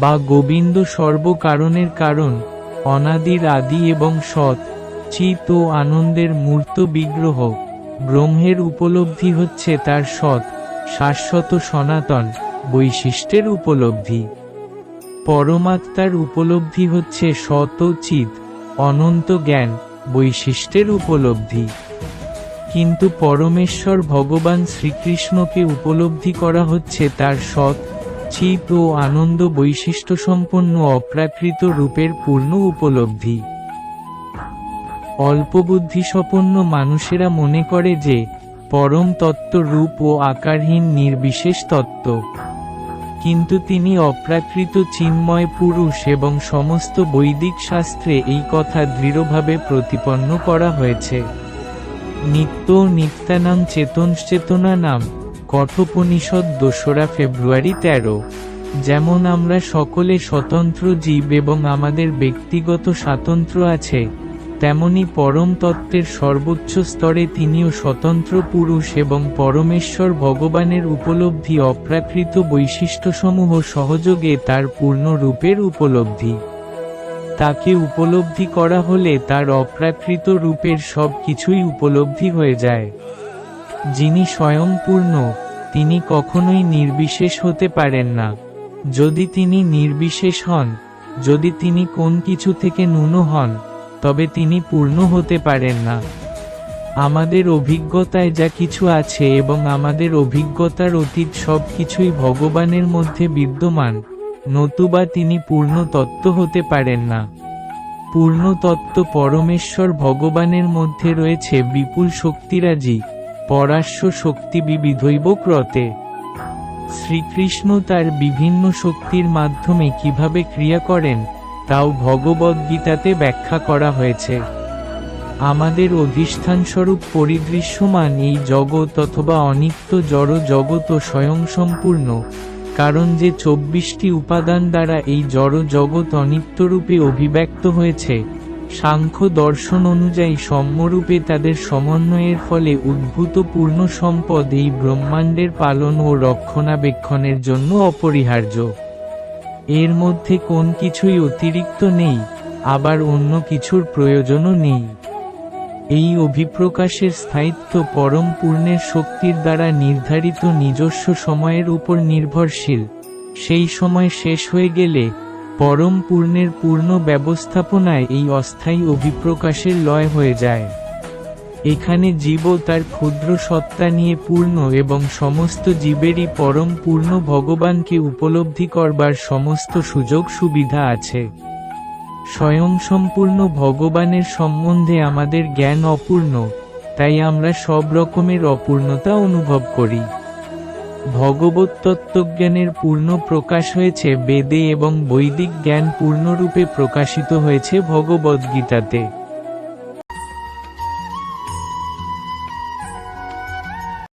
বা গোবিন্দ সর্বকারণের কারণ, অনাদির আদি এবং সৎ, চিত ও আনন্দের মূর্ত বিগ্রহ। ব্রহ্মের উপলব্ধি হচ্ছে তার সৎ, শাশ্বত সনাতন বৈশিষ্ট্যের উপলব্ধি। পরমাত্মার উপলব্ধি হচ্ছে সৎ ও চিৎ, অনন্ত জ্ঞান বৈশিষ্ট্যের উপলব্ধি। কিন্তু পরমেশ্বর ভগবান শ্রীকৃষ্ণকে উপলব্ধি করা হচ্ছে তার সৎ, চিৎ ও আনন্দ বৈশিষ্ট্যসম্পন্ন অপ্রাকৃত রূপের পূর্ণ উপলব্ধি। অল্পবুদ্ধিসম্পন্ন মানুষেরা মনে করে যে পরম তত্ত্ব রূপ ও আকারহীন নির্বিশেষ তত্ত্ব, কিন্তু তিনি অপ্রাকৃত চিন্ময় পুরুষ এবং সমস্ত বৈদিক শাস্ত্রে এই কথা দৃঢ়ভাবে প্রতিপন্ন করা হয়েছে। নিত্য নিত্যানাং চেতনশ্চেতনানাং, কঠোপনিষদ 2রা ফেব্রুয়ারি 13। যেমন আমরা সকলে স্বতন্ত্র জীব এবং আমাদের ব্যক্তিগত স্বাতন্ত্র্য আছে, তেমনি পরম তত্ত্বের সর্বোচ্চ স্তরে তিনিও স্বতন্ত্র পুরুষ এবং পরমেশ্বর ভগবানের উপলব্ধি অপ্রাকৃত বৈশিষ্ট্যসমূহ সহযোগে তার পূর্ণ রূপের উপলব্ধি। তাকে উপলব্ধি করা হলে তার অপ্রাকৃত রূপের সব কিছুই উপলব্ধি হয়ে যায়। যিনি স্বয়ং পূর্ণ, তিনি কখনোই নির্বিশেষ হতে পারেন না। যদি তিনি নির্বিশেষ হন, যদি তিনি কোন কিছু থেকে ন্যূন হন, তবে তিনি পূর্ণ হতে পারেন না। আমাদের অভিজ্ঞতায় যা কিছু আছে এবং আমাদের অভিজ্ঞতার অতীত সব কিছুই ভগবানের মধ্যে বিদ্যমান, নতুবা তিনি পূর্ণ তত্ত্ব হতে পারেন না। পূর্ণ তত্ত্ব পরমেশ্বর ভগবানের মধ্যে রয়েছে বিপুল শক্তিরাজি, পরাস্য শক্তি বিবিধৈব ক্রতে। শ্রীকৃষ্ণ তার বিভিন্ন শক্তির মাধ্যমে কিভাবে ক্রিয়া করেন, তাও ভগবদ্গীতাতে ব্যাখ্যা করা হয়েছে। আমাদের অধিষ্ঠানস্বরূপ পরিদৃশ্যমান এই জগৎ অথবা অনিত্য জড় জগৎ স্বয়ংসম্পূর্ণ, কারণ যে 24টি উপাদান দ্বারা এই জড় জগৎ অনিত্যরূপে অভিব্যক্ত হয়েছে, সাংখ্য দর্শন অনুযায়ী সম্যরূপে তাদের সমন্বয়ের ফলে উদ্ভূত পূর্ণ সম্পদ এই ব্রহ্মাণ্ডের পালন ও রক্ষণাবেক্ষণের জন্য অপরিহার্য। এর মধ্যে কোন কিছুই অতিরিক্ত নেই, আবার অন্য কিছুর প্রয়োজনও নেই। এই অভিপ্রকাশের স্থায়িত্ব পরম পূর্ণের শক্তির দ্বারা নির্ধারিত নিজস্ব সময়ের উপর নির্ভরশীল। সেই সময় শেষ হয়ে গেলে পরম পূর্ণের পূর্ণ ব্যবস্থাপনায় এই অস্থায়ী অভিপ্রকাশের লয় হয়ে যায়। এখানে জীবও তার ক্ষুদ্র সত্তা নিয়ে পূর্ণ এবং সমস্ত জীবেরই পরম পূর্ণ ভগবানকে উপলব্ধি করবার সমস্ত সুযোগ সুবিধা আছে। স্বয়ংসম্পূর্ণ ভগবানের সম্বন্ধে আমাদের জ্ঞান অপূর্ণ, তাই আমরা সব রকমের অপূর্ণতা অনুভব করি। ভগবত তত্ত্বজ্ঞানের পূর্ণ প্রকাশ হয়েছে বেদে এবং বৈদিক জ্ঞান পূর্ণরূপে প্রকাশিত হয়েছে ভগবদ্গীতাতে।